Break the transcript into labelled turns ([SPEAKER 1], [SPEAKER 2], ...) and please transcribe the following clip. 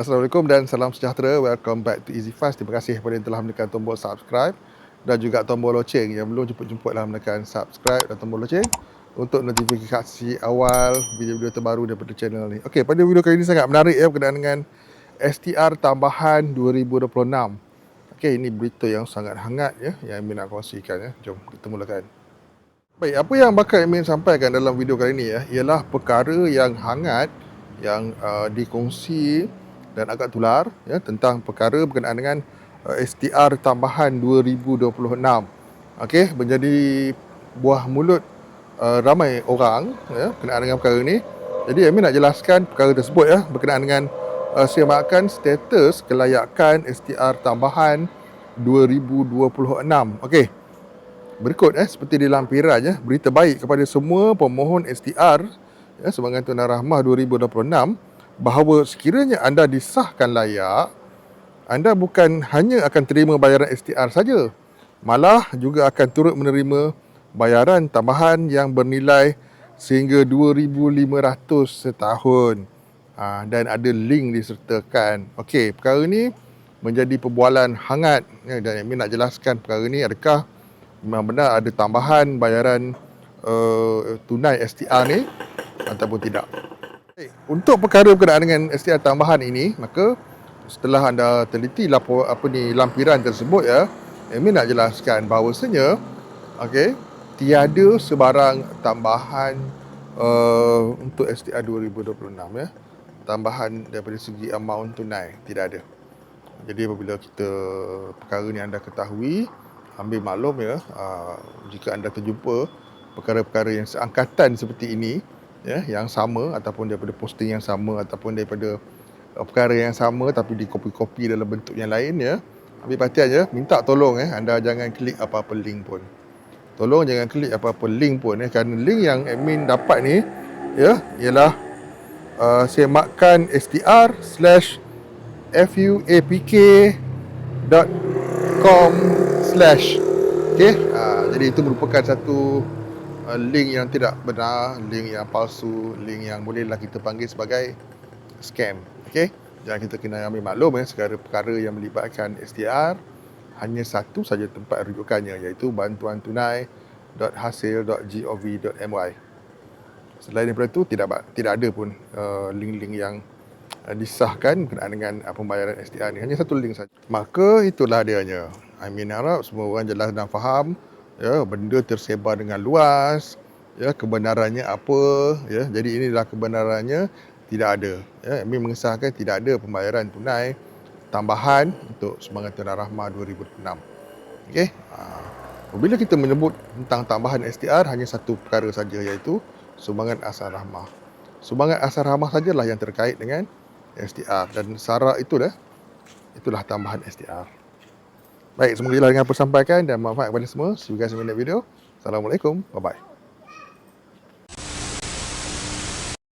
[SPEAKER 1] Assalamualaikum dan salam sejahtera. Welcome back to Easy Fast. Terima kasih kepada yang telah menekan tombol subscribe dan juga tombol loceng. Yang belum jemput-jemputlah menekan subscribe dan tombol loceng untuk notifikasi awal video-video terbaru daripada channel ni. Okey, pada video kali ini sangat menarik ya berkenaan dengan STR tambahan 2026. Okey, ini berita yang sangat hangat ya yang Amin nak kongsikan ya. Jom kita mulakan. Baik, apa yang bakal Amin sampaikan dalam video kali ini ya ialah perkara yang hangat yang dikongsi dan agak tular ya tentang perkara berkenaan dengan STR tambahan 2026. Okey, menjadi buah mulut ramai orang ya berkenaan dengan perkara ini. Jadi Amin nak jelaskan perkara tersebut ya berkenaan dengan semakan status kelayakan STR tambahan 2026. Okey. Berikut seperti di lampiran ya, berita baik kepada semua pemohon STR ya Sumbangan Tunai Rahmah 2026 bahawa sekiranya anda disahkan layak, anda bukan hanya akan terima bayaran STR saja, malah juga akan turut menerima bayaran tambahan yang bernilai sehingga 2,500 setahun. Dan ada link disertakan. Okey, perkara ni menjadi perbualan hangat ya, dan Amin nak jelaskan perkara ni adakah memang benar ada tambahan bayaran tunai STR ni ataupun tidak. Untuk perkara berkenaan dengan STR tambahan ini, maka setelah anda teliti lampiran tersebut ya, Amin nak jelaskan bahawasanya okey, tiada sebarang tambahan untuk STR 2026 ya. Tambahan daripada segi amount tunai tidak ada. Jadi apabila perkara ni anda ketahui, ambil maklum ya, jika anda terjumpa perkara-perkara yang seangkatan seperti ini ya, yang sama ataupun daripada posting yang sama ataupun daripada perkara yang sama tapi dikopi-kopi dalam bentuk yang lain ya, ambil perhatian ya, minta tolong anda jangan klik apa-apa link pun. Tolong jangan klik apa-apa link pun kerana link yang admin dapat ni ya ialah semakan str/fuapk.com/ okey, jadi itu merupakan satu link yang tidak benar, link yang palsu, link yang bolehlah kita panggil sebagai scam. Okey, jangan kita kena ambil maklum segala perkara yang melibatkan STR hanya satu saja tempat rujukannya, iaitu bantuantunai.hasil.gov.my. Selain daripada itu tidak ada pun link-link yang disahkan berkenaan dengan pembayaran STR ni, hanya satu link saja. Maka itulah dianya. Amin harap semua orang jelas dan faham ya, benda tersebar dengan luas ya, kebenarannya apa ya. Jadi inilah kebenarannya, tidak ada ya. Amin mengesahkan tidak ada pembayaran tunai tambahan untuk Sumbangan Tunai Rahmah 2026. Okey, apabila kita menyebut tentang tambahan STR, hanya satu perkara saja, iaitu Sumbangan Asal Rahmah. Sumbangan Asal Rahmah sajalah yang terkait dengan STR dan syarat itulah tambahan STR. Baik, semoga jelas dengan apa sampaikan dan manfaat kepada semua. See you guys in the next video. Assalamualaikum. Bye-bye.